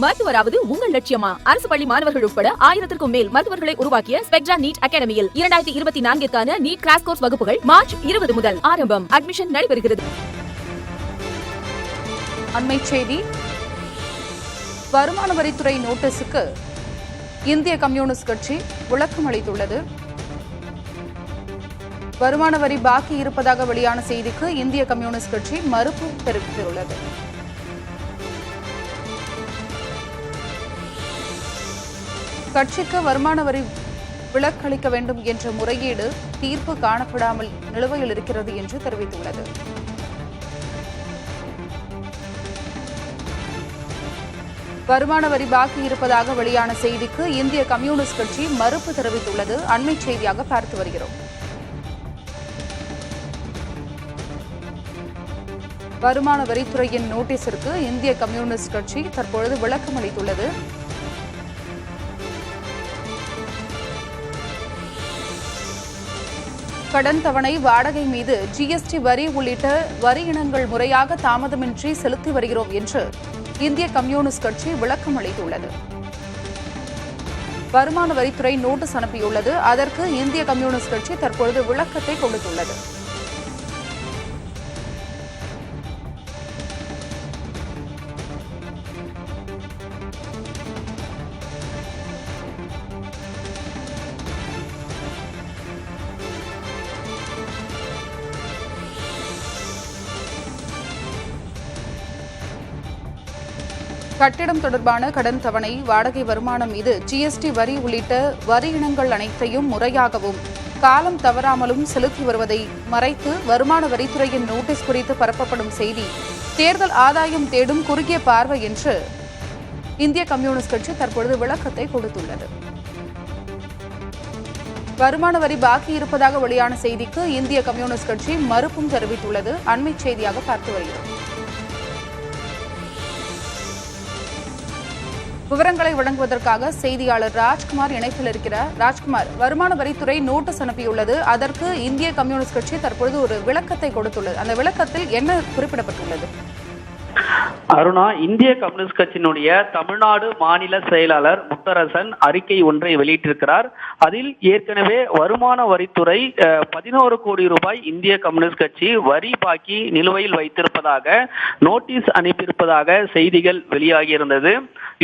மருத்துவராவது உங்கள் லட்சியமா? அரசு பள்ளி மாணவர்கள் உட்பட 1000க்கும் மேல் மருத்துவர்களை உருவாக்கிய ஸ்பெக்ட்ரா நீட் அகாடமியில் 2024க்கான நீட் கிராஷ் கோர்ஸ் வகுப்புகள் மார்ச் 20 முதல் ஆரம்பம். அட்மிஷன் நடைபெறுகிறது. அண்மை செய்தி. வருமான வரித்துறை நோட்டீஸுக்கு இந்திய கம்யூனிஸ்ட் கட்சி விளக்கம் அளித்துள்ளது. வருமான வரி பாக்கி இருப்பதாக வெளியான செய்திக்கு இந்திய கம்யூனிஸ்ட் கட்சி மறுப்பு தெரிவித்துள்ளது. கட்சிக்கு வருமான வரி விலக்களிக்க வேண்டும் என்ற முறையீடு தீர்ப்பு காணப்படாமல் நிலுவையில் இருக்கிறது என்று தெரிவித்துள்ளது. வருமான வரி பாக்கி இருப்பதாக வெளியான செய்திக்கு இந்திய கம்யூனிஸ்ட் கட்சி மறுப்பு தெரிவித்துள்ளது. அண்மை செய்தியாக பார்த்து வருகிறோம். வருமான வரித்துறையின் நோட்டீஸிற்கு இந்திய கம்யூனிஸ்ட் கட்சி தற்பொழுது விளக்கம் அளித்துள்ளது. கடன் தவணை, வாடகை மீது ஜிஎஸ்டி வரி உள்ளிட்ட வரி இனங்கள் முறையாக தாமதமின்றி செலுத்தி வருகிறோம் என்று இந்திய கம்யூனிஸ்ட் கட்சி விளக்கம் அளித்துள்ளது. வருமான வரித்துறை நோட்டீஸ் அனுப்பியுள்ளது. அதற்கு இந்திய கம்யூனிஸ்ட் கட்சி தற்பொழுது விளக்கத்தை கொடுத்துள்ளது. கட்டிடம் தொடர்பான கடன் தவணை, வாடகை வருமானம் மீது ஜிஎஸ்டி வரி உள்ளிட்ட வரி இனங்கள் அனைத்தையும் முறையாகவும் காலம் தவறாமலும் செலுத்தி வருவதை மறைத்து வருமான வரித்துறையின் நோட்டீஸ் குறித்து பரப்பப்படும் செய்தி தேர்தல் ஆதாயம் தேடும் குறுகிய பார்வை என்று இந்திய கம்யூனிஸ்ட் கட்சி தற்பொழுது விளக்கத்தை கொடுத்துள்ளது. வருமான வரி பாக்கி இருப்பதாக வெளியான செய்திக்கு இந்திய கம்யூனிஸ்ட் கட்சி மறுப்பும் தெரிவித்துள்ளது. அண்மை செய்தியாக பார்த்து வருகிறோம். விவரங்களை வழங்குவதற்காக செய்தியாளர் ராஜ்குமார் இணைப்பில் இருக்கிறார். ராஜ்குமார், வருமான வரித்துறை நோட்டீஸ் அனுப்பியுள்ளது. அதற்கு இந்திய கம்யூனிஸ்ட் கட்சி தற்பொழுது ஒரு விளக்கத்தை கொடுத்துள்ளது. அந்த விளக்கத்தில் என்ன குறிப்பிடப்பட்டுள்ளது? அருணா, இந்திய கம்யூனிஸ்ட் கட்சியினுடைய தமிழ்நாடு மாநில செயலாளர் முத்தரசன் அறிக்கை ஒன்றை வெளியிட்டிருக்கிறார். அதில் ஏற்கனவே வருமான வரித்துறை 11 கோடி ரூபாய் இந்திய கம்யூனிஸ்ட் கட்சி வரி பாக்கி நிலுவையில் வைத்திருப்பதாக நோட்டீஸ் அனுப்பியிருப்பதாக செய்திகள் வெளியாகியிருந்தது.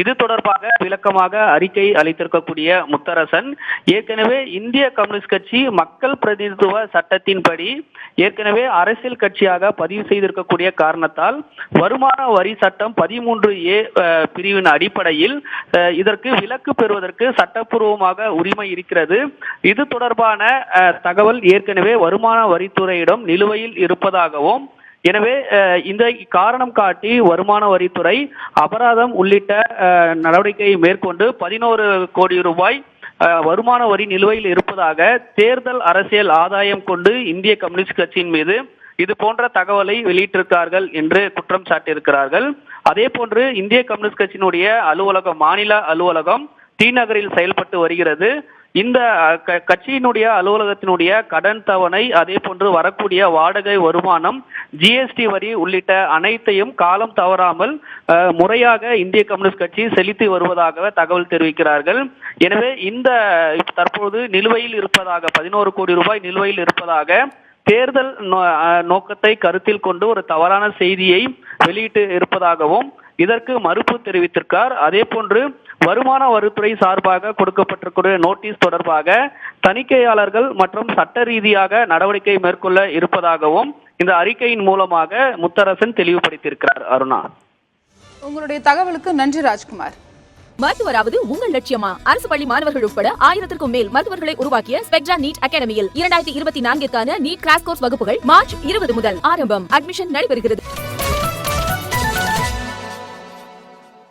இது தொடர்பாக விளக்கமாக அறிக்கை அளித்திருக்கக்கூடிய முத்தரசன், ஏற்கனவே இந்திய கம்யூனிஸ்ட் கட்சி மக்கள் பிரதிநிதித்துவ சட்டத்தின்படி ஏற்கனவே அரசியல் கட்சியாக பதிவு செய்திருக்கக்கூடிய காரணத்தால் வருமான வரி சட்டம் 13A பிரிவின் அடிப்படையில் இதற்கு விலக்கு பெறுவதற்கு சட்டப்பூர்வமாக உரிமை இருக்கிறது. இது தொடர்பான தகவல் ஏற்கனவே வருமான வரித்துறையிடம் நிலுவையில் இருப்பதாகவும், எனவே இந்த காரணம் காட்டி வருமான வரித்துறை அபராதம் உள்ளிட்ட நடவடிக்கையை மேற்கொண்டு 11 கோடி ரூபாய் வருமான வரி நிலுவையில் இருப்பதாக தேர்தல் அரசியல் ஆதாயம் கொண்டு இந்திய கம்யூனிஸ்ட் கட்சியின் மீது இது போன்ற தகவலை வெளியிட்டிருக்கிறார்கள் என்று குற்றம் சாட்டியிருக்கிறார்கள். அதே போன்று இந்திய கம்யூனிஸ்ட் கட்சியினுடைய அலுவலகம், மாநில அலுவலகம் டி நகரில் செயல்பட்டு வருகிறது. இந்த கட்சியினுடைய அலுவலகத்தினுடைய கடன் தவணை, அதே போன்று வரக்கூடிய வாடகை வருமானம், ஜிஎஸ்டி வரி உள்ளிட்ட அனைத்தையும் காலம் தவறாமல் முறையாக இந்திய கம்யூனிஸ்ட் கட்சி செலுத்தி வருவதாக தகவல் தெரிவிக்கிறார்கள். எனவே இந்த தற்போது நிலுவையில் இருப்பதாக 11 கோடி ரூபாய் நிலுவையில் இருப்பதாக தேர்தல் நோக்கத்தை கருத்தில் கொண்டு ஒரு தவறான செய்தியை வெளியிட்டு இருப்பதாகவும் இதற்கு மறுப்பு தெரிவித்திருக்கார். அதே போன்று வருமான வரித்துறை சார்பாக கொடுக்கப்பட்டிருக்கிற நோட்டீஸ் தொடர்பாக தணிக்கையாளர்கள் மற்றும் சட்ட ரீதியாக நடவடிக்கை மேற்கொள்ள இருப்பதாகவும் இந்த அறிக்கையின் மூலமாக முத்தரசன் தெளிவுபடுத்தியிருக்கிறார். அருணா, உங்களுடைய தகவலுக்கு நன்றி ராஜ்குமார். மருத்துவராவது உங்கள் லட்சியமா? அரசு பள்ளி மாணவர்கள் உட்பட 1000க்கும் மேல் மருத்துவர்களை உருவாக்கிய ஸ்பெக்ட்ரா நீட் அகாடமியில் 2024க்கான நீட் கிராஷ் கோர்ஸ் வகுப்புகள் மார்ச் 20 முதல் ஆரம்பம். அட்மிஷன் நடைபெறுகிறது.